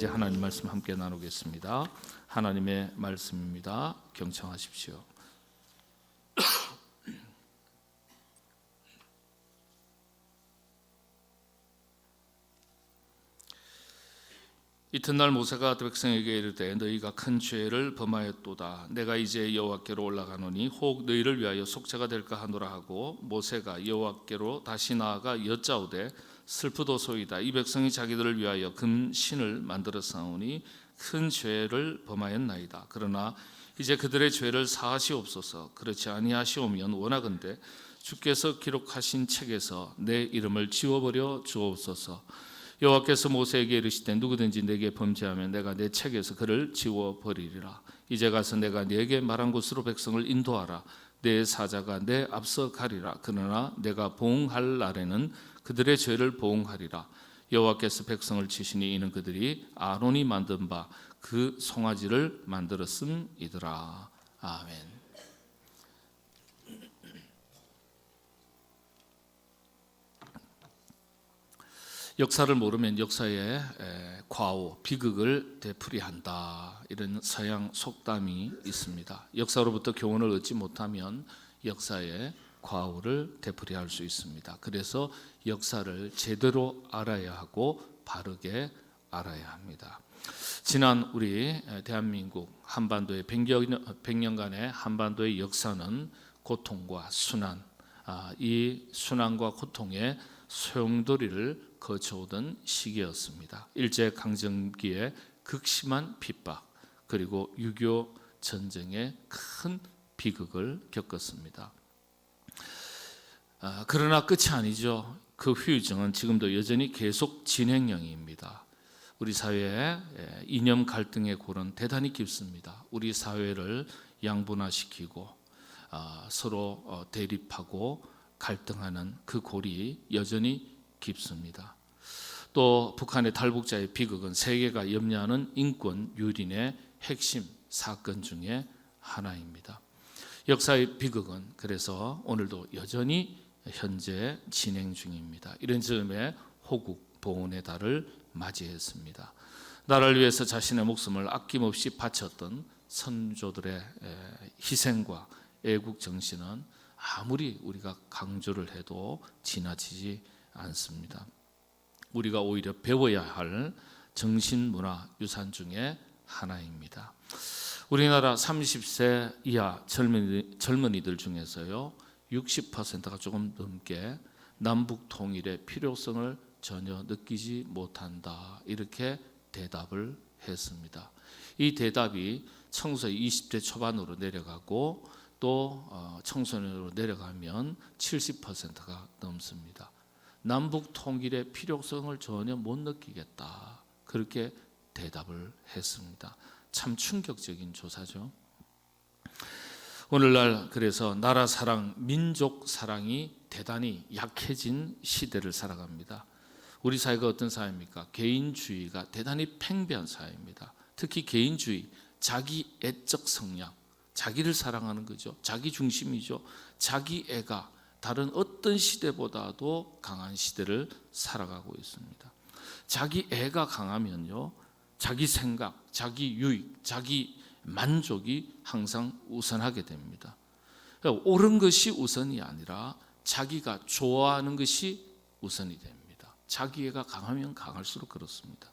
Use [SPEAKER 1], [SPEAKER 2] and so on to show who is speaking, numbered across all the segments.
[SPEAKER 1] 이제 하나님 말씀 함께 나누겠습니다. 하나님의 말씀입니다. 경청하십시오. 이튿날 모세가 백성에게 이르되 너희가 큰 죄를 범하였도다. 내가 이제 여호와께로 올라가노니 혹 너희를 위하여 속죄가 될까 하노라 하고 모세가 여호와께로 다시 나아가 여짜오되 슬프도소이다. 이 백성이 자기들을 위하여 금신을 만들어 쌓으니 큰 죄를 범하였나이다. 그러나 이제 그들의 죄를 사하시옵소서. 그렇지 아니하시오면 원하건대 주께서 기록하신 책에서 내 이름을 지워버려 주옵소서. 여호와께서 모세에게 이르시되 누구든지 내게 범죄하면 내가 내 책에서 그를 지워버리리라. 이제 가서 내가 네게 말한 곳으로 백성을 인도하라. 내 사자가 내 앞서 가리라. 그러나 내가 보응할 날에는 그들의 죄를 보응하리라. 여호와께서 백성을 치시니 이는 그들이 아론이 만든 바 그 송아지를 만들었음이더라. 아멘. 역사를 모르면 역사의 과오, 비극을 되풀이한다. 이런 서양 속담이 있습니다. 역사로부터 교훈을 얻지 못하면 역사의 과오를 되풀이할 수 있습니다. 그래서 역사를 제대로 알아야 하고 바르게 알아야 합니다. 지난 우리 대한민국 한반도의 100년간의 한반도의 역사는 고통과 순환, 이 순환과 고통의 소용돌이를 거쳐오던 시기였습니다. 일제강점기의 극심한 핍박, 그리고 6.25 전쟁의 큰 비극을 겪었습니다. 그러나 끝이 아니죠. 그 후유증은 지금도 여전히 계속 진행형입니다. 우리 사회의 이념 갈등의 골은 대단히 깊습니다. 우리 사회를 양분화시키고 서로 대립하고 갈등하는 그 골이 여전히 깊습니다. 또 북한의 탈북자의 비극은 세계가 염려하는 인권 유린의 핵심 사건 중에 하나입니다. 역사의 비극은 그래서 오늘도 여전히 현재 진행 중입니다. 이런 즈음에 호국 보훈의 달을 맞이했습니다. 나라를 위해서 자신의 목숨을 아낌없이 바쳤던 선조들의 희생과 애국 정신은 아무리 우리가 강조를 해도 지나치지 않습니다. 우리가 오히려 배워야 할 정신문화 유산 중에 하나입니다. 우리나라 30세 이하 젊은이들 중에서요 60%가 조금 넘게 남북 통일의 필요성을 전혀 느끼지 못한다, 이렇게 대답을 했습니다. 이 대답이 청소년 20대 초반으로 내려가고 또 청소년으로 내려가면 70%가 넘습니다. 남북 통일의 필요성을 전혀 못 느끼겠다, 그렇게 대답을 했습니다. 참 충격적인 조사죠. 오늘날 그래서 나라 사랑, 민족 사랑이 대단히 약해진 시대를 살아갑니다. 우리 사회가 어떤 사회입니까? 개인주의가 대단히 팽배한 사회입니다. 특히 개인주의, 자기 애적 성향, 자기를 사랑하는 거죠. 자기 중심이죠. 자기 애가 다른 어떤 시대보다도 강한 시대를 살아가고 있습니다. 자기 애가 강하면요, 자기 생각, 자기 유익, 자기 만족이 항상 우선하게 됩니다. 옳은 것이 우선이 아니라 자기가 좋아하는 것이 우선이 됩니다. 자기애가 강하면 강할수록 그렇습니다.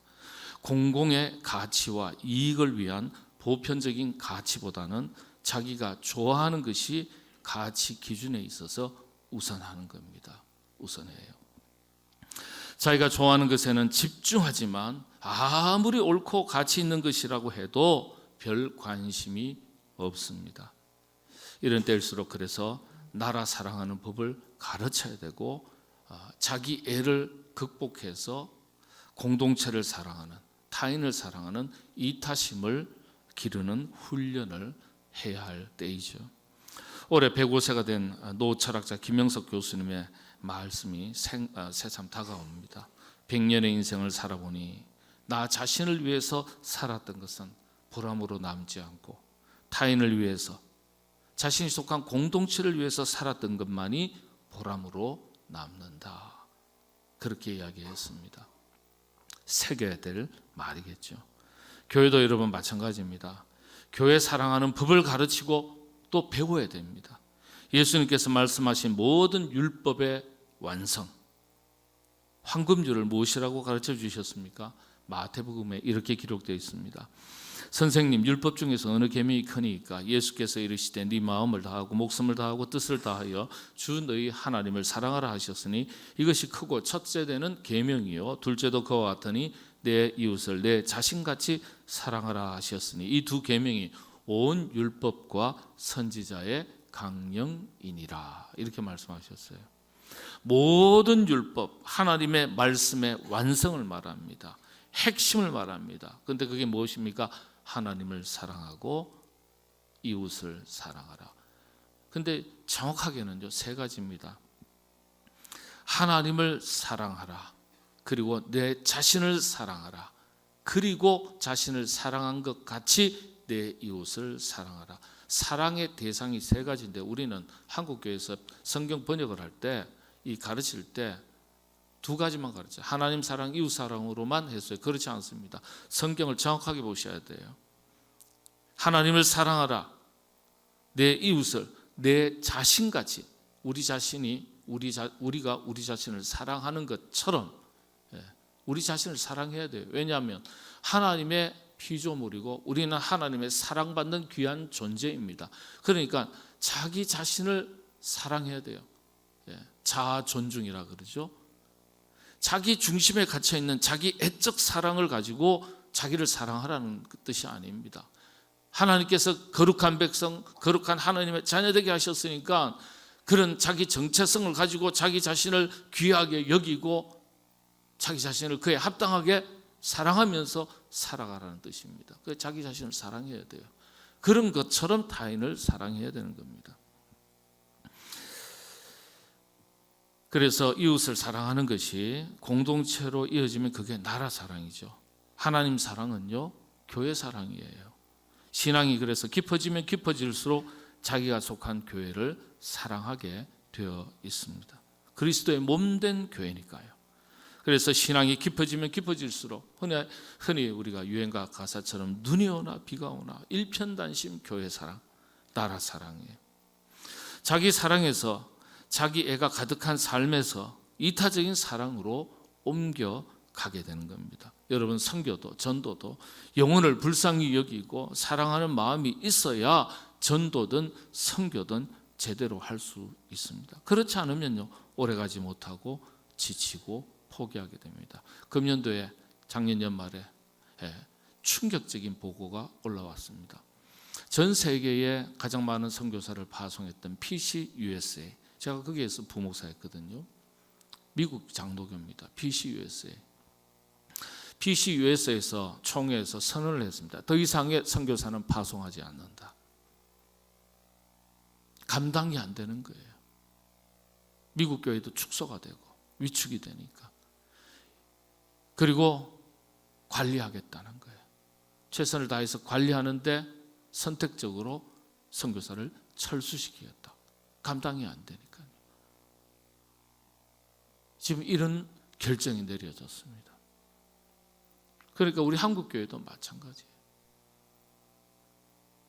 [SPEAKER 1] 공공의 가치와 이익을 위한 보편적인 가치보다는 자기가 좋아하는 것이 가치 기준에 있어서 우선하는 겁니다. 우선해요. 자기가 좋아하는 것에는 집중하지만 아무리 옳고 가치 있는 것이라고 해도 별 관심이 없습니다. 이런 때일수록 그래서 나라 사랑하는 법을 가르쳐야 되고 자기 애를 극복해서 공동체를 사랑하는, 타인을 사랑하는 이타심을 기르는 훈련을 해야 할 때이죠. 올해 105세가 된 노 철학자 김영석 교수님의 말씀이 새삼 다가옵니다. 100년의 인생을 살아보니 나 자신을 위해서 살았던 것은 보람으로 남지 않고 타인을 위해서, 자신이 속한 공동체를 위해서 살았던 것만이 보람으로 남는다, 그렇게 이야기했습니다. 새겨야 될 말이겠죠. 교회도 여러분 마찬가지입니다. 교회 사랑하는 법을 가르치고 또 배워야 됩니다. 예수님께서 말씀하신 모든 율법의 완성, 황금줄을 무엇이라고 가르쳐 주셨습니까? 마태복음에 이렇게 기록되어 있습니다. 선생님, 율법 중에서 어느 계명이 크니까? 예수께서 이르시되 네 마음을 다하고 목숨을 다하고 뜻을 다하여 주 너희 하나님을 사랑하라 하셨으니 이것이 크고 첫째되는 계명이요 둘째도 그와 같으니 내 이웃을 내 자신같이 사랑하라 하셨으니 이 두 계명이 온 율법과 선지자의 강령이니라. 이렇게 말씀하셨어요. 모든 율법, 하나님의 말씀의 완성을 말합니다. 핵심을 말합니다. 그런데 그게 무엇입니까? 하나님을 사랑하고 이웃을 사랑하라. 근데 정확하게는요, 세 가지입니다. 하나님을 사랑하라. 그리고 내 자신을 사랑하라. 그리고 자신을 사랑한 것 같이 내 이웃을 사랑하라. 사랑의 대상이 세 가지인데 우리는 한국교회에서 성경 번역을 할 때 이 가르칠 때 두 가지만 가르쳐요. 하나님 사랑, 이웃 사랑으로만 했어요. 그렇지 않습니다. 성경을 정확하게 보셔야 돼요. 하나님을 사랑하라. 내 이웃을 내 자신같이, 우리 자신이 우리가 우리 자신을 사랑하는 것처럼 우리 자신을 사랑해야 돼요. 왜냐하면 하나님의 피조물이고 우리는 하나님의 사랑받는 귀한 존재입니다. 그러니까 자기 자신을 사랑해야 돼요. 자아 존중이라 그러죠. 자기 중심에 갇혀 있는 자기 애적 사랑을 가지고 자기를 사랑하라는 뜻이 아닙니다. 하나님께서 거룩한 백성, 거룩한 하나님의 자녀되게 하셨으니까 그런 자기 정체성을 가지고 자기 자신을 귀하게 여기고 자기 자신을 그에 합당하게 사랑하면서 살아가라는 뜻입니다. 그 자기 자신을 사랑해야 돼요. 그런 것처럼 타인을 사랑해야 되는 겁니다. 그래서 이웃을 사랑하는 것이 공동체로 이어지면 그게 나라 사랑이죠. 하나님 사랑은요, 교회 사랑이에요. 신앙이 그래서 깊어지면 깊어질수록 자기가 속한 교회를 사랑하게 되어 있습니다. 그리스도의 몸된 교회니까요. 그래서 신앙이 깊어지면 깊어질수록 흔히 우리가 유행가 가사처럼 눈이 오나 비가 오나 일편단심 교회 사랑, 나라 사랑이에요. 자기 사랑에서 자기 애가 가득한 삶에서 이타적인 사랑으로 옮겨가게 되는 겁니다. 여러분, 선교도 전도도 영혼을 불쌍히 여기고 사랑하는 마음이 있어야 전도든 선교든 제대로 할 수 있습니다. 그렇지 않으면요, 오래가지 못하고 지치고 포기하게 됩니다. 금년도에 작년 연말에 충격적인 보고가 올라왔습니다. 전 세계에 가장 많은 선교사를 파송했던 PC USA, 제가 거기에서 부목사했거든요. 미국 장로교입니다. PC USA. PC USA에서 총회에서 선언을 했습니다. 더 이상의 선교사는 파송하지 않는다. 감당이 안 되는 거예요. 미국 교회도 축소가 되고 위축이 되니까. 그리고 관리하겠다는 거예요. 최선을 다해서 관리하는데 선택적으로 선교사를 철수시키겠다. 감당이 안 되니까요. 지금 이런 결정이 내려졌습니다. 그러니까 우리 한국교회도 마찬가지예요.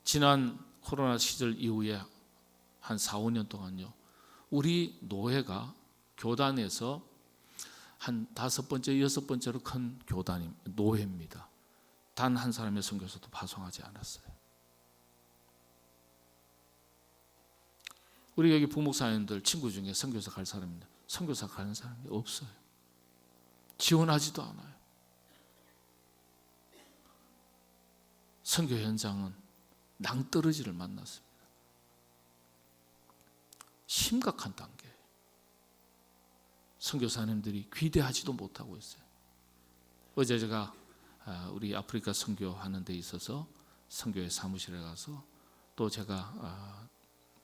[SPEAKER 1] 지난 코로나 시절 이후에 한 4, 5년 동안요, 우리 노회가 교단에서 한 5번째, 6번째로 큰 교단이 노회입니다. 단 한 사람의 선교사도 파송하지 않았어요. 우리 여기 부목사님들 친구 중에 선교사 갈 사람인데 선교사 가는 사람이 없어요. 지원하지도 않아요. 선교 현장은 낭떠러지를 만났습니다. 심각한 단계예요. 선교사님들이 귀대하지도 못하고 있어요. 어제 제가 우리 아프리카 선교하는 데 있어서 선교회 사무실에 가서 또 제가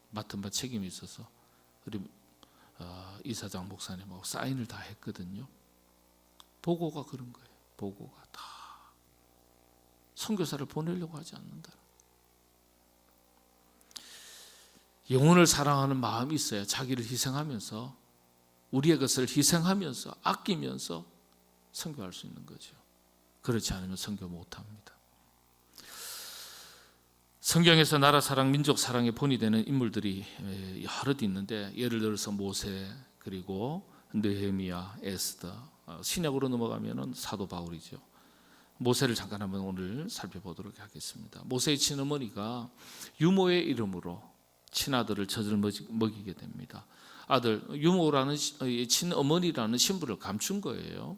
[SPEAKER 1] 맡은 바 책임이 있어서 우리 이사장 목사님하고 사인을 다 했거든요. 보고가 그런 거예요. 보고가 다 선교사를 보내려고 하지 않는다. 영혼을 사랑하는 마음이 있어야 자기를 희생하면서 우리의 것을 희생하면서 아끼면서 선교할 수 있는 거죠. 그렇지 않으면 선교 못합니다. 성경에서 나라 사랑, 민족 사랑의 본이 되는 인물들이 여럿 있는데, 예를 들어서 모세, 그리고 느헤미야, 에스더, 신약으로 넘어가면은 사도 바울이죠. 모세를 잠깐 한번 오늘 살펴보도록 하겠습니다. 모세의 친어머니가 유모의 이름으로 친아들을 젖을 먹이게 됩니다. 아들, 유모라는 친어머니라는 신분을 감춘 거예요.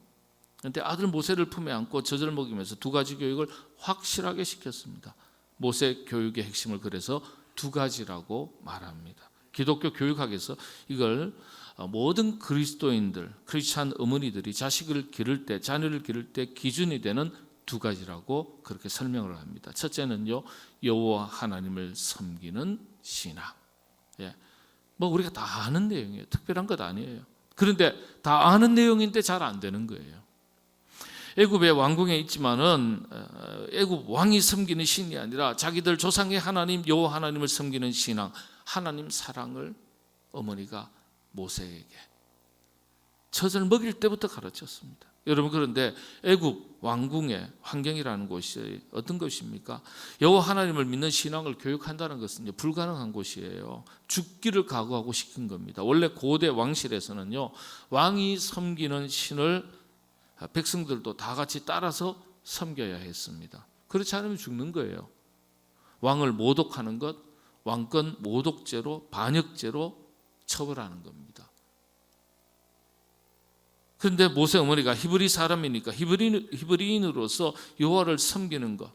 [SPEAKER 1] 그런데 아들 모세를 품에 안고 젖을 먹이면서 두 가지 교육을 확실하게 시켰습니다. 모세 교육의 핵심을 그래서 두 가지라고 말합니다. 기독교 교육학에서 이걸 모든 그리스도인들, 크리스찬 어머니들이 자식을 기를 때, 자녀를 기를 때 기준이 되는 두 가지라고 그렇게 설명을 합니다. 첫째는요, 여호와 하나님을 섬기는 신앙. 예. 뭐 우리가 다 아는 내용이에요. 특별한 것 아니에요. 그런데 다 아는 내용인데 잘 안 되는 거예요. 애굽의 왕궁에 있지만은 애굽 왕이 섬기는 신이 아니라 자기들 조상의 하나님 여호와 하나님을 섬기는 신앙, 하나님 사랑을 어머니가 모세에게 젖을 먹일 때부터 가르쳤습니다. 여러분, 그런데 애굽 왕궁의 환경이라는 곳이 어떤 것입니까? 여호와 하나님을 믿는 신앙을 교육한다는 것은 불가능한 곳이에요. 죽기를 각오하고 시킨 겁니다. 원래 고대 왕실에서는요, 왕이 섬기는 신을 백성들도 다 같이 따라서 섬겨야 했습니다. 그렇지 않으면 죽는 거예요. 왕을 모독하는 것, 왕권 모독죄로, 반역죄로 처벌하는 겁니다. 그런데 모세 어머니가 히브리 사람이니까 히브리인으로서 여호와를 섬기는 것,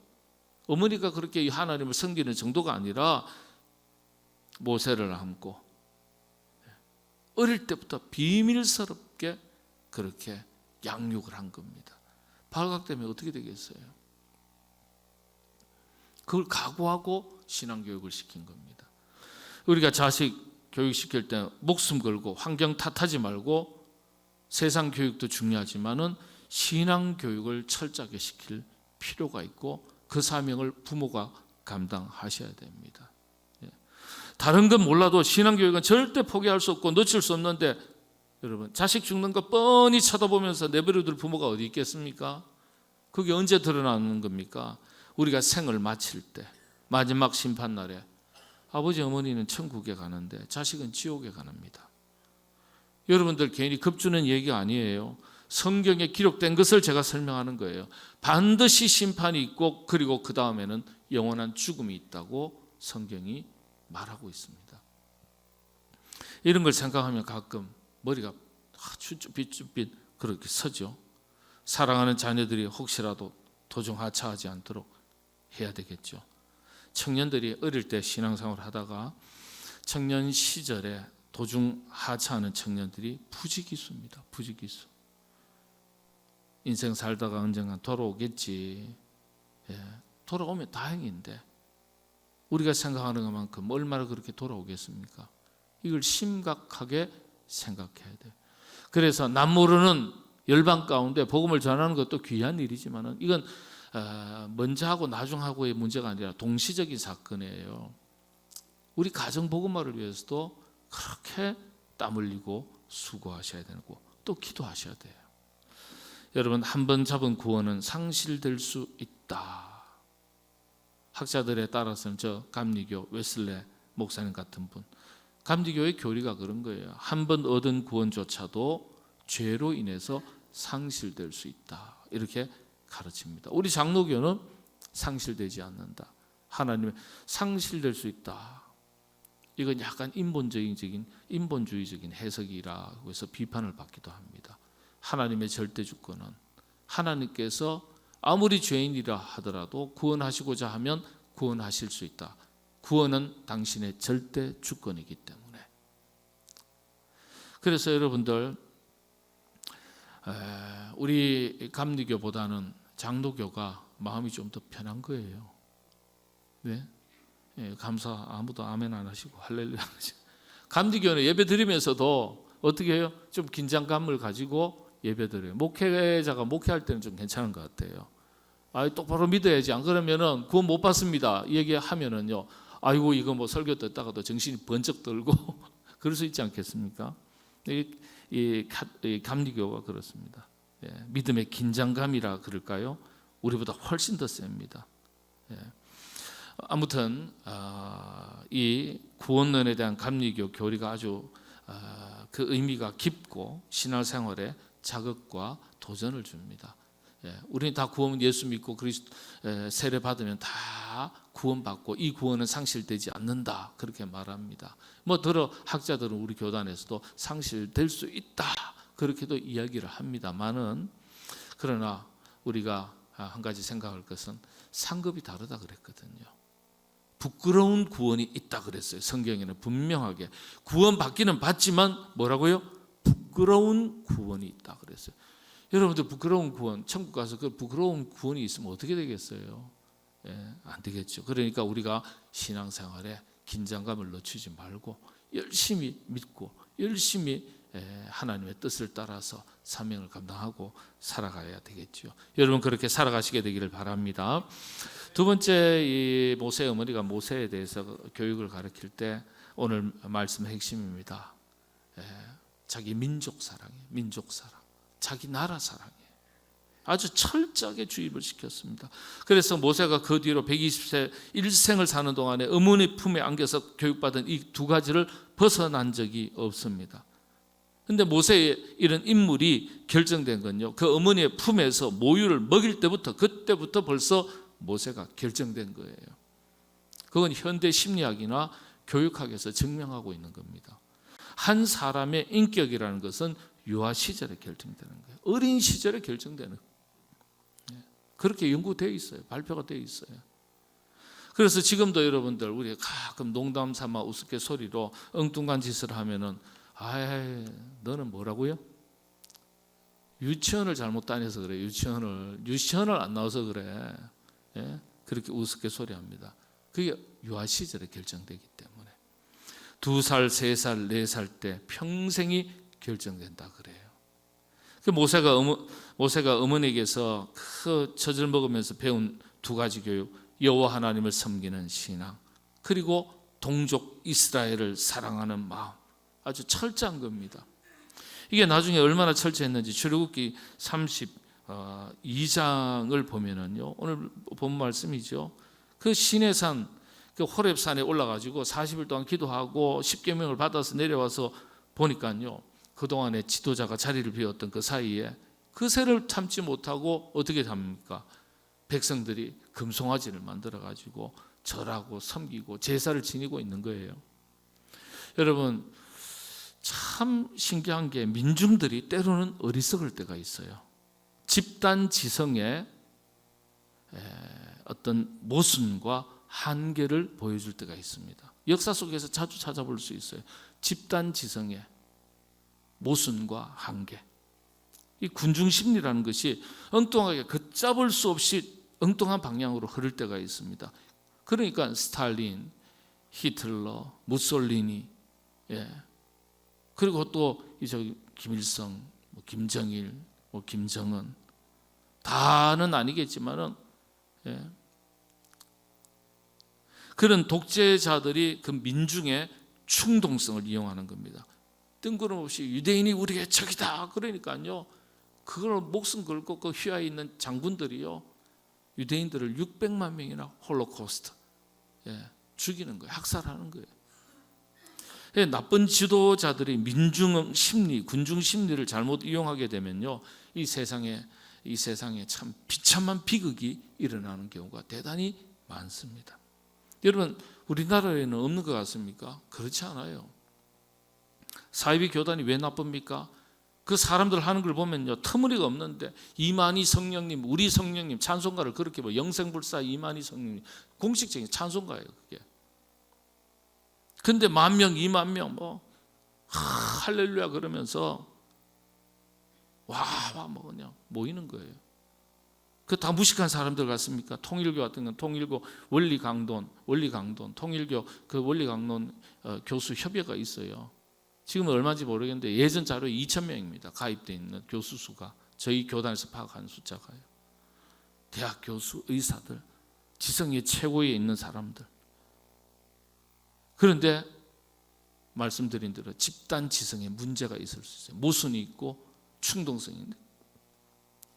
[SPEAKER 1] 어머니가 그렇게 하나님을 섬기는 정도가 아니라 모세를 안고 어릴 때부터 비밀스럽게 그렇게 양육을 한 겁니다. 발각되면 어떻게 되겠어요? 그걸 각오하고 신앙교육을 시킨 겁니다. 우리가 자식 교육시킬 때 목숨 걸고 환경 탓하지 말고, 세상 교육도 중요하지만은 신앙 교육을 철저하게 시킬 필요가 있고, 그 사명을 부모가 감당하셔야 됩니다. 다른 건 몰라도 신앙 교육은 절대 포기할 수 없고 놓칠 수 없는데, 여러분, 자식 죽는 거 뻔히 쳐다보면서 내버려둘 부모가 어디 있겠습니까? 그게 언제 드러나는 겁니까? 우리가 생을 마칠 때, 마지막 심판날에 아버지 어머니는 천국에 가는데 자식은 지옥에 가랍니다. 여러분들 괜히 겁주는 얘기가 아니에요. 성경에 기록된 것을 제가 설명하는 거예요. 반드시 심판이 있고, 그리고 그 다음에는 영원한 죽음이 있다고 성경이 말하고 있습니다. 이런 걸 생각하면 가끔 머리가 아주 쭈삣쭈삣 그렇게 서죠. 사랑하는 자녀들이 혹시라도 도중하차하지 않도록 해야 되겠죠. 청년들이 어릴 때 신앙생활을 하다가 청년 시절에 도중하차하는 청년들이 부지기수입니다. 부지기수. 인생 살다가 언젠간 돌아오겠지. 돌아오면 다행인데 우리가 생각하는 것만큼 얼마나 그렇게 돌아오겠습니까? 이걸 심각하게 생각해야 돼요. 그래서 남모르는 열방 가운데 복음을 전하는 것도 귀한 일이지만 이건 먼저 하고 나중 하고의 문제가 아니라 동시적인 사건이에요. 우리 가정 복음화를 위해서도 그렇게 땀 흘리고 수고하셔야 되고 또 기도하셔야 돼요. 여러분, 한 번 잡은 구원은 상실될 수 있다. 학자들에 따라서는 저 감리교 웨슬레 목사님 같은 분, 감리교의 교리가 그런 거예요. 한 번 얻은 구원조차도 죄로 인해서 상실될 수 있다. 이렇게 가르칩니다. 우리 장로교는 상실되지 않는다. 하나님의 상실될 수 있다. 이건 약간 인본주의적인 해석이라고 해서 비판을 받기도 합니다. 하나님의 절대 주권은 하나님께서 아무리 죄인이라 하더라도 구원하시고자 하면 구원하실 수 있다. 구원은 당신의 절대 주권이기 때문에. 그래서 여러분들, 우리 감리교보다는 장로교가 마음이 좀 더 편한 거예요. 왜? 감사, 아무도 아멘 안 하시고 할렐루야 안 하시고. 감리교는 예배 드리면서도 어떻게 해요? 좀 긴장감을 가지고 예배 드려요. 목회자가 목회할 때는 좀 괜찮은 것 같아요. 똑바로 믿어야지, 안 그러면은 구원 못 받습니다 얘기하면은요, 아이고 이거 뭐 설교 듣다가도 정신이 번쩍 들고 그럴 수 있지 않겠습니까? 이 감리교가 그렇습니다. 믿음의 긴장감이라 그럴까요? 우리보다 훨씬 더 셉니다. 예. 아무튼 이 구원론에 대한 감리교 교리가 아주 그 의미가 깊고 신앙생활에 자극과 도전을 줍니다. 예. 우리는 다 구원 예수 믿고 세례 받으면 다 구원받고 이 구원은 상실되지 않는다 그렇게 말합니다. 들어 학자들은 우리 교단에서도 상실될 수 있다 그렇게도 이야기를 합니다만은, 그러나 우리가 한 가지 생각할 것은 상급이 다르다 그랬거든요. 부끄러운 구원이 있다 그랬어요. 성경에는 분명하게 구원받기는 받지만 뭐라고요? 부끄러운 구원이 있다 그랬어요. 여러분들 부끄러운 구원, 천국 가서 그 부끄러운 구원이 있으면 어떻게 되겠어요? 예, 안 되겠죠. 그러니까 우리가 신앙생활에 긴장감을 늦추지 말고 열심히 믿고 열심히 하나님의 뜻을 따라서 사명을 감당하고 살아가야 되겠죠. 여러분 그렇게 살아가시게 되기를 바랍니다. 두 번째, 이 모세의 어머니가 모세에 대해서 교육을 가르칠 때 오늘 말씀의 핵심입니다. 자기 민족 사랑이에요. 민족 사랑, 자기 나라 사랑이에요. 아주 철저하게 주입을 시켰습니다. 그래서 모세가 그 뒤로 120세 일생을 사는 동안에 어머니 품에 안겨서 교육받은 이 두 가지를 벗어난 적이 없습니다. 근데 모세의 이런 인물이 결정된 건요, 그 어머니의 품에서 모유를 먹일 때부터, 그때부터 벌써 모세가 결정된 거예요. 그건 현대 심리학이나 교육학에서 증명하고 있는 겁니다. 한 사람의 인격이라는 것은 유아 시절에 결정되는 거예요. 어린 시절에 결정되는 거예요. 그렇게 연구되어 있어요. 발표가 되어 있어요. 그래서 지금도 여러분들 우리 가끔 농담 삼아 우스갯소리로 엉뚱한 짓을 하면은 너는 뭐라고요? 유치원을 잘못 다녀서 그래. 유치원을 안 나와서 그래. 예? 그렇게 우스갯소리합니다. 그게 유아 시절에 결정되기 때문에 2살, 3살, 4살 때 평생이 결정된다 그래요. 그 모세가 어머니에게서 그 젖을 먹으면서 배운 두 가지 교육, 여호와 하나님을 섬기는 신앙, 그리고 동족 이스라엘을 사랑하는 마음, 아주 철저한 겁니다. 이게 나중에 얼마나 철저했는지 출애굽기 32장을 보면은요, 오늘 본 말씀이죠. 그 시내산, 그 호렙산에 올라가지고 40일 동안 기도하고 십계명을 받아서 내려와서 보니까요, 그동안에 지도자가 자리를 비웠던 그 사이에 그새를 참지 못하고 어떻게 합니까? 백성들이 금송아지를 만들어 가지고 절하고 섬기고 제사를 지니고 있는 거예요. 여러분 참 신기한 게 민중들이 때로는 어리석을 때가 있어요. 집단 지성의 어떤 모순과 한계를 보여줄 때가 있습니다. 역사 속에서 자주 찾아볼 수 있어요. 집단 지성의 모순과 한계. 이 군중 심리라는 것이 엉뚱하게 걷잡을 수 없이 엉뚱한 방향으로 흐를 때가 있습니다. 그러니까 스탈린, 히틀러, 무솔리니, 그리고 또 김일성, 김정일, 김정은, 다는 아니겠지만은 그런 독재자들이 그 민중의 충동성을 이용하는 겁니다. 뜬금없이 유대인이 우리의 적이다 그러니까요, 그걸 목숨 걸고 그 휘하에 있는 장군들이요, 유대인들을 600만 명이나 홀로코스트 죽이는 거예요. 학살하는 거예요. 나쁜 지도자들이 민중 심리, 군중 심리를 잘못 이용하게 되면요, 이 세상에 참 비참한 비극이 일어나는 경우가 대단히 많습니다. 여러분 우리나라에는 없는 것 같습니까? 그렇지 않아요. 사이비 교단이 왜 나쁩니까? 그 사람들 하는 걸 보면요, 터무니가 없는데 이만희 성령님, 우리 성령님 찬송가를 그렇게 영생불사 이만희 성령님 공식적인 찬송가예요 그게. 근데 10,000명, 20,000명 할렐루야 그러면서 그냥 모이는 거예요. 그 다 무식한 사람들 같습니까? 통일교 같은 건 통일교 원리강론, 통일교 그 원리강론 교수 협의회가 있어요. 지금은 얼마인지 모르겠는데 예전 자료 2,000명입니다. 가입되어 있는 교수 수가. 저희 교단에서 파악한 숫자가요. 대학 교수, 의사들, 지성의 최고에 있는 사람들. 그런데 말씀드린 대로 집단 지성에 문제가 있을 수 있어요. 모순이 있고 충동성이 있는데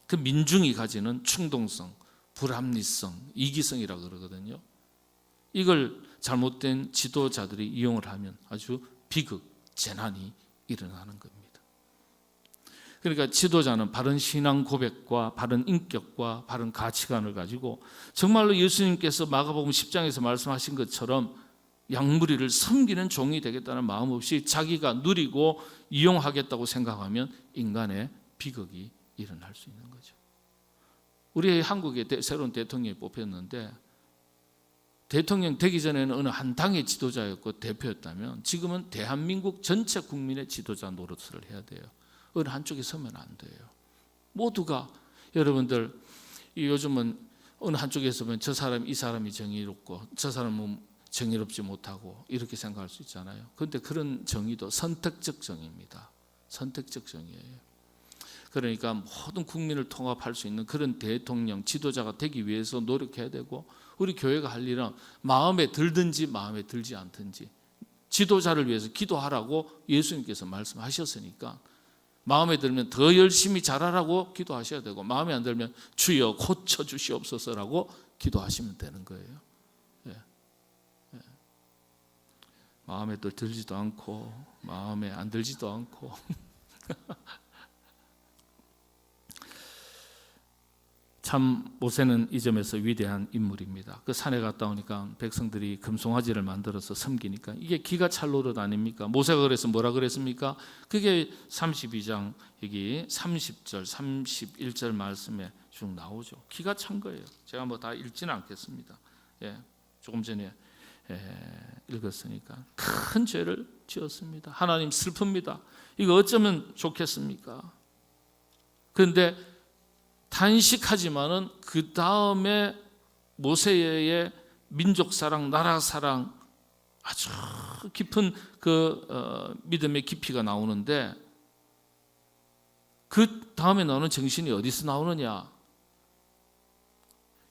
[SPEAKER 1] 그 민중이 가지는 충동성, 불합리성, 이기성이라고 그러거든요. 이걸 잘못된 지도자들이 이용을 하면 아주 비극, 재난이 일어나는 겁니다. 그러니까 지도자는 바른 신앙 고백과 바른 인격과 바른 가치관을 가지고 정말로 예수님께서 마가복음 10장에서 말씀하신 것처럼 양무리를 섬기는 종이 되겠다는 마음 없이 자기가 누리고 이용하겠다고 생각하면 인간의 비극이 일어날 수 있는 거죠. 우리 한국의 새로운 대통령이 뽑혔는데 대통령 되기 전에는 어느 한 당의 지도자였고 대표였다면 지금은 대한민국 전체 국민의 지도자 노릇을 해야 돼요. 어느 한쪽에 서면 안 돼요. 모두가 여러분들 요즘은 어느 한쪽에 서면 저 사람 이 사람이 정의롭고 저 사람은 정의롭지 못하고 이렇게 생각할 수 있잖아요. 그런데 그런 정의도 선택적 정의입니다. 선택적 정의예요. 그러니까 모든 국민을 통합할 수 있는 그런 대통령, 지도자가 되기 위해서 노력해야 되고 우리 교회가 할 일은 마음에 들든지 마음에 들지 않든지 지도자를 위해서 기도하라고 예수님께서 말씀하셨으니까 마음에 들면 더 열심히 잘하라고 기도하셔야 되고 마음에 안 들면 주여 고쳐주시옵소서라고 기도하시면 되는 거예요. 예. 예. 마음에 또 들지도 않고 마음에 안 들지도 않고 참 모세는 이 점에서 위대한 인물입니다. 그 산에 갔다 오니까 백성들이 금송아지를 만들어서 섬기니까 이게 기가 찰 노릇 아닙니까? 모세가 그래서 뭐라 그랬습니까? 그게 32장 여기 30절 31절 말씀에 쭉 나오죠. 기가 찬 거예요. 제가 뭐 다 읽지는 않겠습니다. 예, 조금 전에 읽었으니까 큰 죄를 지었습니다. 하나님 슬픕니다. 이거 어쩌면 좋겠습니까? 그런데 단식하지만은 그 다음에 모세의 민족 사랑, 나라 사랑 아주 깊은 그 믿음의 깊이가 나오는데 그 다음에 나오는 정신이 어디서 나오느냐?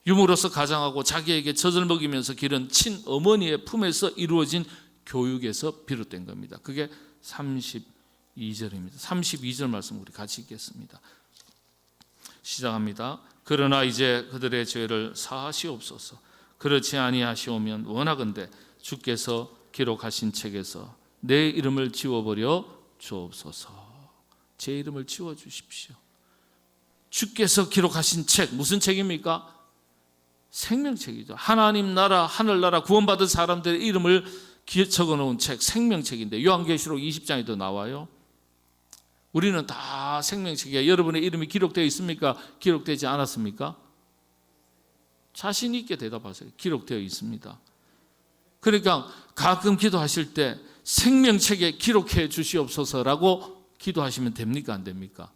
[SPEAKER 1] 유모로서 가장하고 자기에게 젖을 먹이면서 기른 친어머니의 품에서 이루어진 교육에서 비롯된 겁니다. 그게 32절입니다. 32절 말씀 우리 같이 읽겠습니다. 시작합니다. 그러나 이제 그들의 죄를 사하시옵소서. 그렇지 아니하시오면 원하건대 주께서 기록하신 책에서 내 이름을 지워버려 주옵소서. 제 이름을 지워주십시오. 주께서 기록하신 책, 무슨 책입니까? 생명책이죠. 하나님 나라, 하늘나라 구원받은 사람들의 이름을 적어놓은 책, 생명책인데 요한계시록 20장에도 나와요. 우리는 다 생명책에 여러분의 이름이 기록되어 있습니까? 기록되지 않았습니까? 자신 있게 대답하세요. 기록되어 있습니다. 그러니까 가끔 기도하실 때 생명책에 기록해 주시옵소서라고 기도하시면 됩니까? 안 됩니까?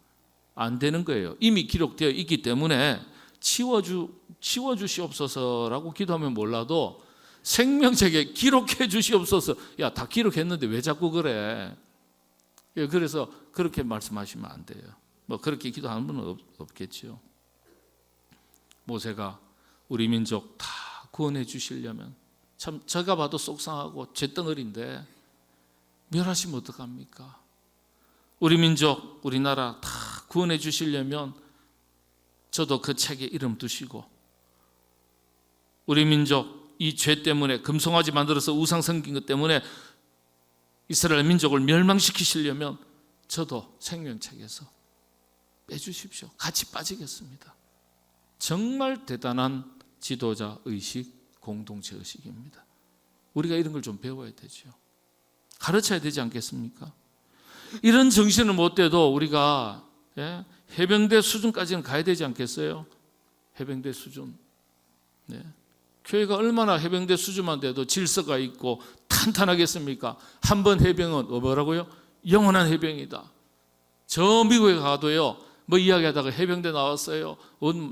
[SPEAKER 1] 안 되는 거예요. 이미 기록되어 있기 때문에 치워주시옵소서라고 기도하면 몰라도 생명책에 기록해 주시옵소서. 야, 다 기록했는데 왜 자꾸 그래? 그래서 그렇게 말씀하시면 안 돼요. 뭐 그렇게 기도하는 분은 없겠죠. 모세가 우리 민족 다 구원해 주시려면 참 제가 봐도 속상하고 쇳덩어리인데 멸하시면 어떡합니까? 우리 민족, 우리나라 다 구원해 주시려면 저도 그 책에 이름 두시고 우리 민족 이 죄 때문에 금송아지 만들어서 우상 섬긴 것 때문에 이스라엘 민족을 멸망시키시려면 저도 생명책에서 빼주십시오. 같이 빠지겠습니다. 정말 대단한 지도자 의식, 공동체 의식입니다. 우리가 이런 걸 좀 배워야 되죠. 가르쳐야 되지 않겠습니까? 이런 정신을 못 돼도 우리가 해병대 수준까지는 가야 되지 않겠어요? 해병대 수준. 네. 교회가 얼마나 해병대 수준만 돼도 질서가 있고 탄탄하겠습니까? 한 번 해병은 뭐라고요? 영원한 해병이다. 저 미국에 가도요, 뭐 이야기하다가 해병대 나왔어요.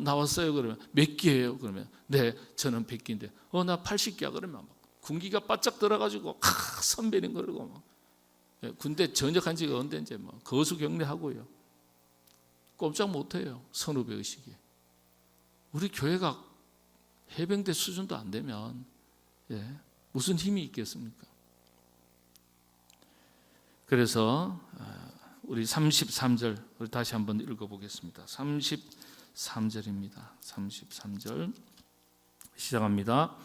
[SPEAKER 1] 나왔어요. 그러면 몇 기예요? 그러면 네, 저는 100기인데 나 80기야. 그러면 막 군기가 바짝 들어가지고 선배님 그러고 막 군대 전역한 지가 언제인지 뭐 거수경례하고요. 꼼짝 못해요. 선후배 의식이. 우리 교회가 해병대 수준도 안 되면 무슨 힘이 있겠습니까? 그래서 우리 33절 우리 다시 한번 읽어보겠습니다. 33절입니다. 33절 시작합니다.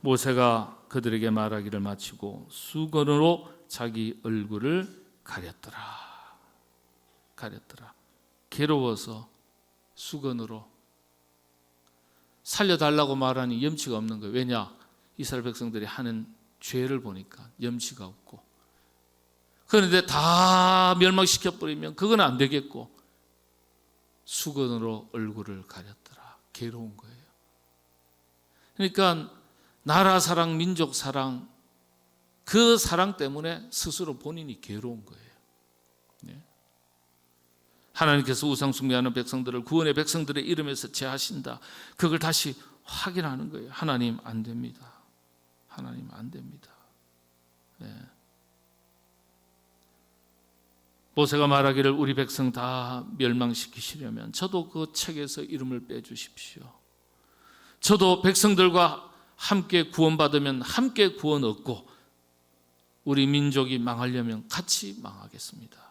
[SPEAKER 1] 모세가 그들에게 말하기를 마치고 수건으로 자기 얼굴을 가렸더라. 괴로워서 수건으로 살려달라고 말하니 염치가 없는 거예요. 왜냐? 이스라엘 백성들이 하는 죄를 보니까 염치가 없고, 그런데 다 멸망시켜버리면 그건 안 되겠고 수건으로 얼굴을 가렸더라. 괴로운 거예요. 그러니까 나라 사랑, 민족 사랑, 그 사랑 때문에 스스로 본인이 괴로운 거예요. 하나님께서 우상 숭배하는 백성들을 구원의 백성들의 이름에서 제하신다. 그걸 다시 확인하는 거예요. 하나님 안 됩니다. 하나님 안 됩니다. 모세가 말하기를 우리 백성 다 멸망시키시려면 저도 그 책에서 이름을 빼주십시오. 저도 백성들과 함께 구원받으면 함께 구원 얻고 우리 민족이 망하려면 같이 망하겠습니다.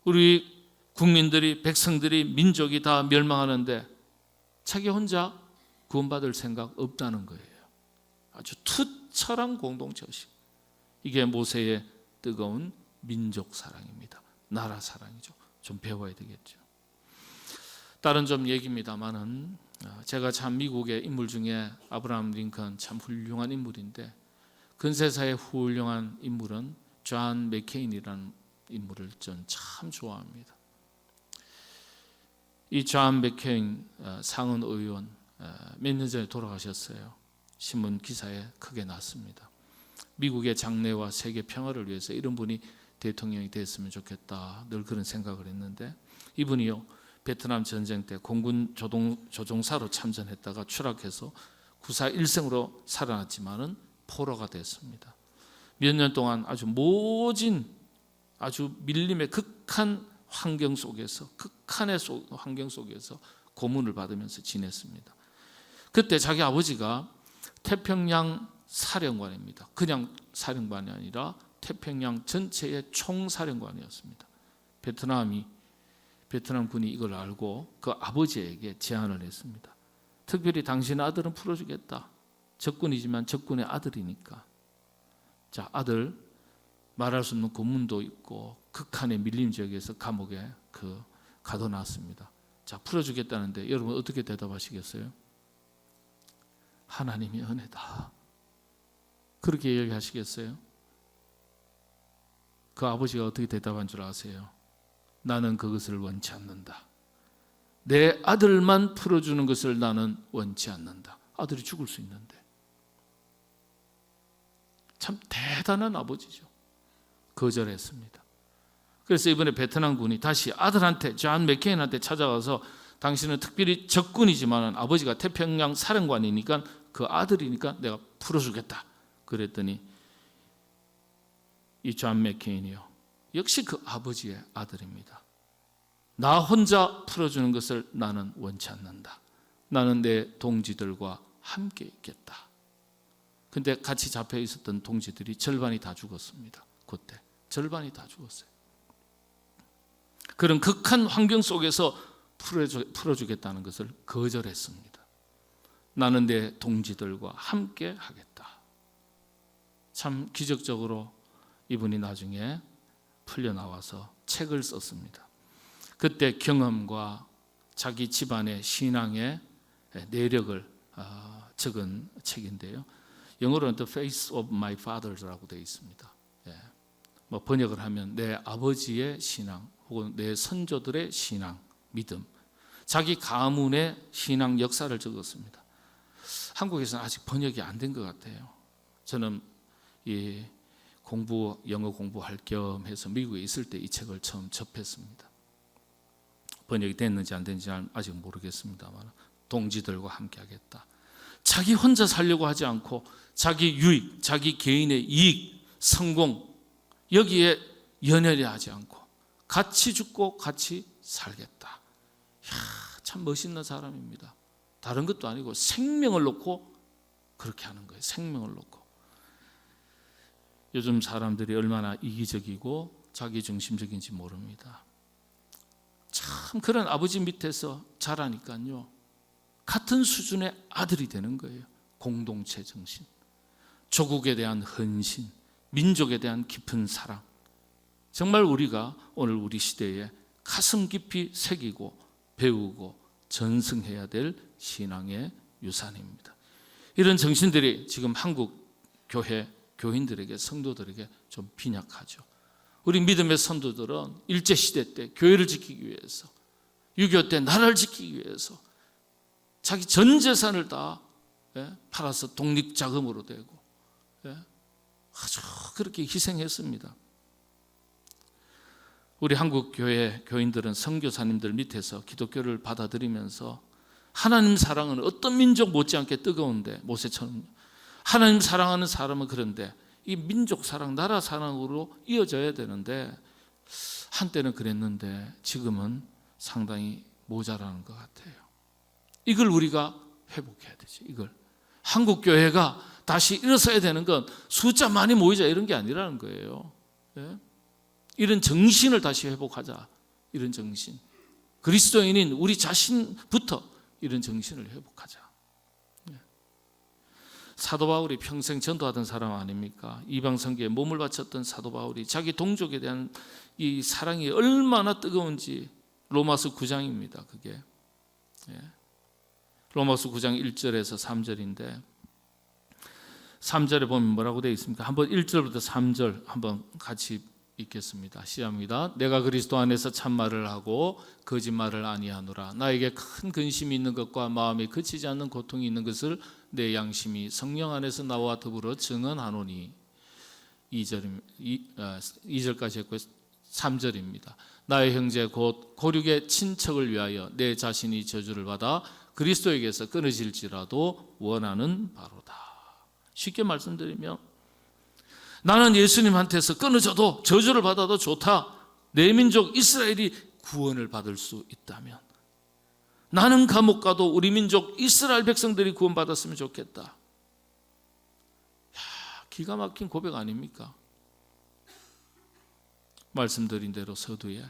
[SPEAKER 1] 우리 국민들이, 백성들이, 민족이 다 멸망하는데 자기 혼자 구원받을 생각 없다는 거예요. 아주 투철한 공동체식. 이게 모세의 뜨거운 민족 사랑입니다. 나라 사랑이죠. 좀 배워야 되겠죠. 다른 좀 얘기입니다만은 제가 참 미국의 인물 중에 아브라함 링컨 참 훌륭한 인물인데 근세사의 훌륭한 인물은 존 맥케인이라는 인물을 전 참 좋아합니다. 이 존 맥케인 상원 의원 몇 년 전에 돌아가셨어요. 신문 기사에 크게 났습니다. 미국의 장래와 세계 평화를 위해서 이런 분이 대통령이 됐으면 좋겠다, 늘 그런 생각을 했는데 이분이요, 베트남 전쟁 때 공군 조종사로 참전했다가 추락해서 구사 일생으로 살아났지만은 포로가 됐습니다. 몇 년 동안 아주 모진, 아주 밀림의 극한 환경 속에서, 극한의 환경 속에서 고문을 받으면서 지냈습니다. 그때 자기 아버지가 태평양 사령관입니다. 그냥 사령관이 아니라 태평양 전체의 총사령관이었습니다. 베트남군이 이걸 알고 그 아버지에게 제안을 했습니다. 특별히 당신 아들은 풀어주겠다. 적군이지만 적군의 아들이니까. 자, 아들 말할 수 없는 고문도 있고 극한의 밀림 지역에서 감옥에 가둬놨습니다. 자, 풀어주겠다는데 여러분 어떻게 대답하시겠어요? 하나님이 은혜다. 그렇게 얘기하시겠어요? 그 아버지가 어떻게 대답한 줄 아세요? 나는 그것을 원치 않는다. 내 아들만 풀어주는 것을 나는 원치 않는다. 아들이 죽을 수 있는데. 참 대단한 아버지죠. 거절했습니다. 그래서 이번에 베트남군이 다시 아들한테, 존 맥케인한테 찾아가서 당신은 특별히 적군이지만 아버지가 태평양 사령관이니까 그 아들이니까 내가 풀어주겠다. 그랬더니 이 존 맥케인이요, 역시 그 아버지의 아들입니다. 나 혼자 풀어주는 것을 나는 원치 않는다. 나는 내 동지들과 함께 있겠다. 근데 같이 잡혀 있었던 동지들이 절반이 다 죽었습니다. 그때 절반이 다 죽었어요. 그런 극한 환경 속에서 풀어주겠다는 것을 거절했습니다. 나는 내 동지들과 함께 하겠다. 참 기적적으로 이분이 나중에 풀려나와서 책을 썼습니다. 그때 경험과 자기 집안의 신앙의 내력을 적은 책인데요. 영어로는 The Face of My Fathers라고 되어 있습니다. 뭐 번역을 하면 내 아버지의 신앙 혹은 내 선조들의 신앙, 믿음, 자기 가문의 신앙 역사를 적었습니다. 한국에서는 아직 번역이 안 된 것 같아요. 저는 이 영어 공부할 겸 해서 미국에 있을 때 이 책을 처음 접했습니다. 번역이 됐는지 안 됐는지 아직 모르겠습니다만 동지들과 함께 하겠다. 자기 혼자 살려고 하지 않고 자기 유익, 자기 개인의 이익, 성공 여기에 연연해 하지 않고 같이 죽고 같이 살겠다. 이야, 참 멋있는 사람입니다. 다른 것도 아니고 생명을 놓고 그렇게 하는 거예요. 생명을 놓고. 요즘 사람들이 얼마나 이기적이고 자기중심적인지 모릅니다. 참 그런 아버지 밑에서 자라니까요, 같은 수준의 아들이 되는 거예요. 공동체 정신, 조국에 대한 헌신, 민족에 대한 깊은 사랑, 정말 우리가 오늘 우리 시대에 가슴 깊이 새기고 배우고 전승해야 될 신앙의 유산입니다. 이런 정신들이 지금 한국 교회 교인들에게, 성도들에게 좀 빈약하죠. 우리 믿음의 선도들은 일제시대 때 교회를 지키기 위해서, 6.25 때 나라를 지키기 위해서 자기 전 재산을 다 팔아서 독립자금으로 대고 아주 그렇게 희생했습니다. 우리 한국 교회 교인들은 선교사님들 밑에서 기독교를 받아들이면서 하나님 사랑은 어떤 민족 못지않게 뜨거운데, 모세처럼 하나님 사랑하는 사람은 그런데 이 민족 사랑, 나라 사랑으로 이어져야 되는데 한때는 그랬는데 지금은 상당히 모자라는 것 같아요. 이걸 우리가 회복해야 되죠. 이걸 한국 교회가 다시 일어서야 되는 건 숫자 많이 모이자 이런 게 아니라는 거예요. 이런 정신을 다시 회복하자. 이런 정신, 그리스도인인 우리 자신부터 이런 정신을 회복하자. 사도 바울이 평생 전도하던 사람 아닙니까? 이방 선교에 몸을 바쳤던 사도 바울이 자기 동족에 대한 이 사랑이 얼마나 뜨거운지 로마서 9장입니다. 그게 로마서 9장 1절에서 3절인데 3절에 보면 뭐라고 되어 있습니까? 한번 1절부터 3절 한번 같이 읽겠습니다. 시작합니다. 내가 그리스도 안에서 참말을 하고 거짓말을 아니하노라. 나에게 큰 근심이 있는 것과 마음에 그치지 않는 고통이 있는 것을 내 양심이 성령 안에서 나와 더불어 증언하노니. 2절까지 했고 3절입니다. 나의 형제 곧 고륙의 친척을 위하여 내 자신이 저주를 받아 그리스도에게서 끊어질지라도 원하는 바로다. 쉽게 말씀드리면 나는 예수님한테서 끊어져도 저주를 받아도 좋다. 내 민족 이스라엘이 구원을 받을 수 있다면, 나는 감옥 가도 우리 민족 이스라엘 백성들이 구원받았으면 좋겠다. 기가 막힌 고백 아닙니까? 말씀드린 대로 서두에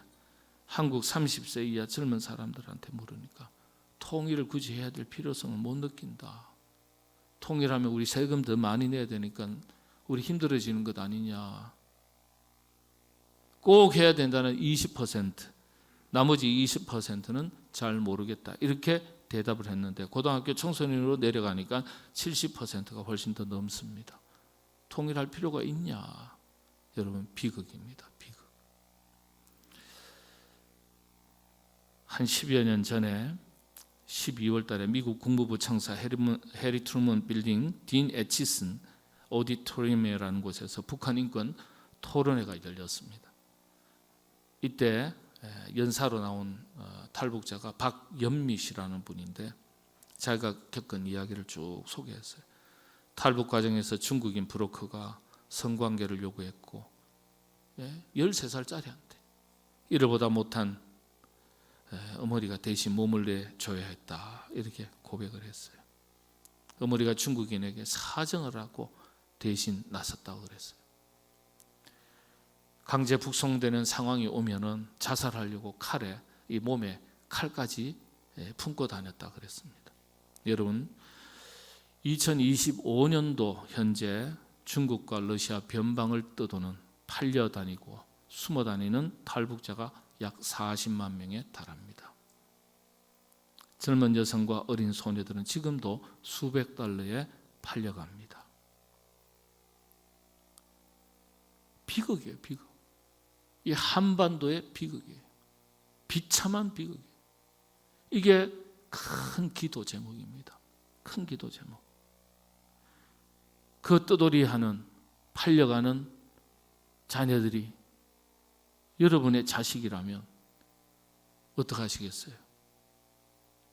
[SPEAKER 1] 한국 30세 이하 젊은 사람들한테 물으니까 통일을 굳이 해야 될 필요성을 못 느낀다. 통일하면 우리 세금 더 많이 내야 되니까 우리 힘들어지는 것 아니냐. 꼭 해야 된다는 20%, 나머지 20%는 잘 모르겠다. 이렇게 대답을 했는데 고등학교 청소년으로 내려가니까 70%가 훨씬 더 넘습니다. 통일할 필요가 있냐? 여러분, 비극입니다. 비극. 한 10여 년 전에 12월 달에 미국 국무부 청사 해리 트루먼 빌딩 딘 에치슨 오디토리움이라는 곳에서 북한 인권 토론회가 열렸습니다. 이때 연사로 나온 탈북자가 박연미 씨라는 분인데 자기가 겪은 이야기를 쭉 소개했어요. 탈북 과정에서 중국인 브로커가 성관계를 요구했고 13살짜리한테 이러보다 못한 어머니가 대신 몸을 내줘야 했다. 이렇게 고백을 했어요. 어머니가 중국인에게 사정을 하고 대신 나섰다고 그랬어요. 강제 북송되는 상황이 오면은 자살하려고 칼에, 이 몸에 칼까지 품고 다녔다 그랬습니다. 여러분, 2025년도 현재 중국과 러시아 변방을 떠도는, 팔려다니고 숨어다니는 탈북자가 약 40만 명에 달합니다. 젊은 여성과 어린 소녀들은 지금도 수백 달러에 팔려갑니다. 비극이에요, 비극. 이 한반도의 비극이에요. 비참한 비극이에요. 이게 큰 기도 제목입니다. 큰 기도 제목. 그 떠돌이하는, 팔려가는 자녀들이 여러분의 자식이라면 어떻게 하시겠어요?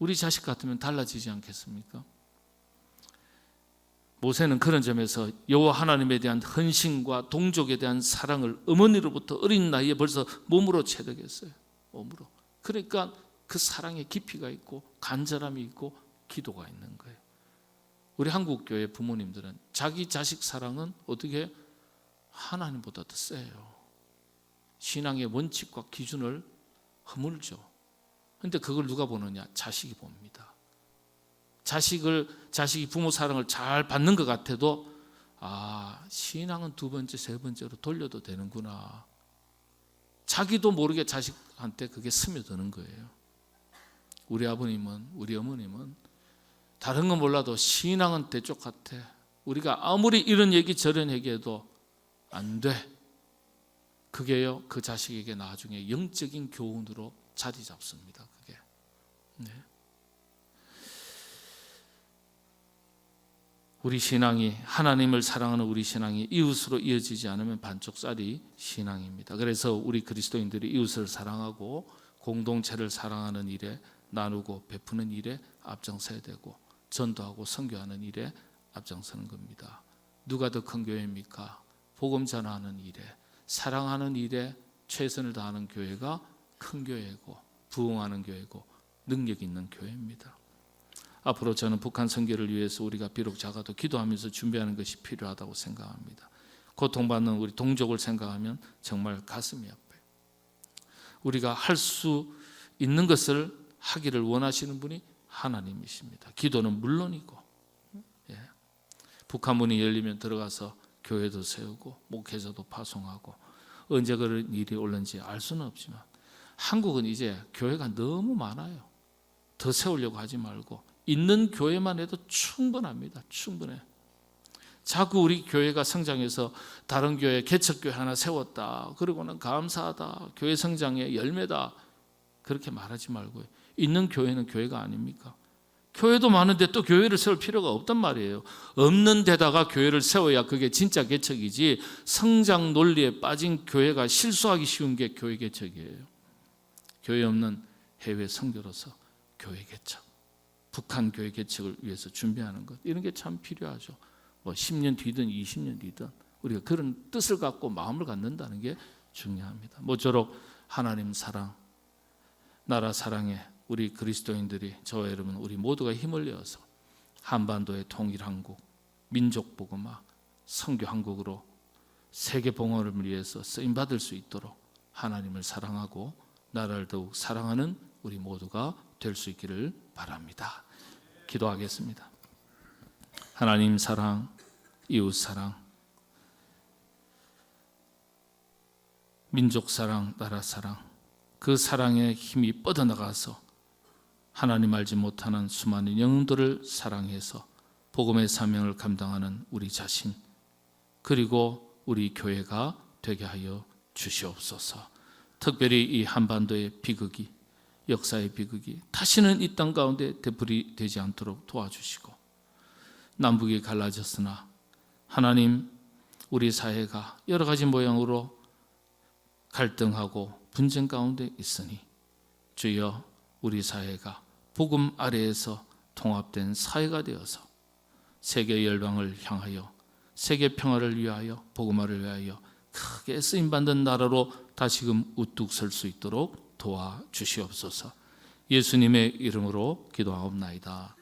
[SPEAKER 1] 우리 자식 같으면 달라지지 않겠습니까? 모세는 그런 점에서 여호와 하나님에 대한 헌신과 동족에 대한 사랑을 어머니로부터 어린 나이에 벌써 몸으로 체득했어요. 몸으로. 그러니까 그 사랑에 깊이가 있고 간절함이 있고 기도가 있는 거예요. 우리 한국교회 부모님들은 자기 자식 사랑은 어떻게 하나님보다 더 세요. 신앙의 원칙과 기준을 허물죠. 그런데 그걸 누가 보느냐? 자식이 봅니다. 자식이 부모 사랑을 잘 받는 것 같아도 신앙은 두 번째, 세 번째로 돌려도 되는구나. 자기도 모르게 자식한테 그게 스며드는 거예요. 우리 아버님은, 우리 어머님은 다른 건 몰라도 신앙은 대쪽 같아. 우리가 아무리 이런 얘기 저런 얘기해도 안 돼. 그게요, 그 자식에게 나중에 영적인 교훈으로 자리 잡습니다. 그게. 네. 우리 신앙이, 하나님을 사랑하는 우리 신앙이 이웃으로 이어지지 않으면 반쪽짜리 신앙입니다. 그래서 우리 그리스도인들이 이웃을 사랑하고 공동체를 사랑하는 일에, 나누고 베푸는 일에 앞장서야 되고, 전도하고 선교하는 일에 앞장서는 겁니다. 누가 더 큰 교회입니까? 복음 전하는 일에, 사랑하는 일에 최선을 다하는 교회가 큰 교회고, 부흥하는 교회고, 능력 있는 교회입니다. 앞으로 저는 북한 선교를 위해서 우리가 비록 작아도 기도하면서 준비하는 것이 필요하다고 생각합니다. 고통받는 우리 동족을 생각하면 정말 가슴이 아파요. 우리가 할 수 있는 것을 하기를 원하시는 분이 하나님이십니다. 기도는 물론이고, 북한 문이 열리면 들어가서 교회도 세우고 목회자도 파송하고, 언제 그런 일이 올는지 알 수는 없지만 한국은 이제 교회가 너무 많아요. 더 세우려고 하지 말고 있는 교회만 해도 충분합니다. 충분해. 자꾸 우리 교회가 성장해서 다른 교회, 개척교회 하나 세웠다, 그러고는 감사하다, 교회 성장의 열매다, 그렇게 말하지 말고요. 있는 교회는 교회가 아닙니까? 교회도 많은데 또 교회를 세울 필요가 없단 말이에요. 없는 데다가 교회를 세워야 그게 진짜 개척이지, 성장 논리에 빠진 교회가 실수하기 쉬운 게 교회 개척이에요. 교회 없는 해외 선교로서 교회 개척, 북한 교회 개척을 위해서 준비하는 것, 이런 게 참 필요하죠. 10년 뒤든 20년 뒤든 우리가 그런 뜻을 갖고 마음을 갖는다는 게 중요합니다. 모쪼록 하나님 사랑, 나라 사랑에 우리 그리스도인들이, 저와 여러분 우리 모두가 힘을 내어서 한반도의 통일한국, 민족복음화, 선교한국으로 세계 봉헌을 위해서 쓰임받을 수 있도록 하나님을 사랑하고 나라를 더욱 사랑하는 우리 모두가 될 수 있기를 바랍니다. 기도하겠습니다. 하나님 사랑, 이웃 사랑, 민족 사랑, 나라 사랑, 그 사랑의 힘이 뻗어나가서 하나님 알지 못하는 수많은 영혼들을 사랑해서 복음의 사명을 감당하는 우리 자신, 그리고 우리 교회가 되게 하여 주시옵소서. 특별히 이 한반도의 비극이, 역사의 비극이 다시는 이 땅 가운데 되풀이되지 않도록 도와주시고, 남북이 갈라졌으나 하나님, 우리 사회가 여러 가지 모양으로 갈등하고 분쟁 가운데 있으니 주여, 우리 사회가 복음 아래에서 통합된 사회가 되어서 세계 열방을 향하여, 세계 평화를 위하여, 복음화를 위하여 크게 쓰임받는 나라로 다시금 우뚝 설 수 있도록 도와주시옵소서. 예수님의 이름으로 기도하옵나이다.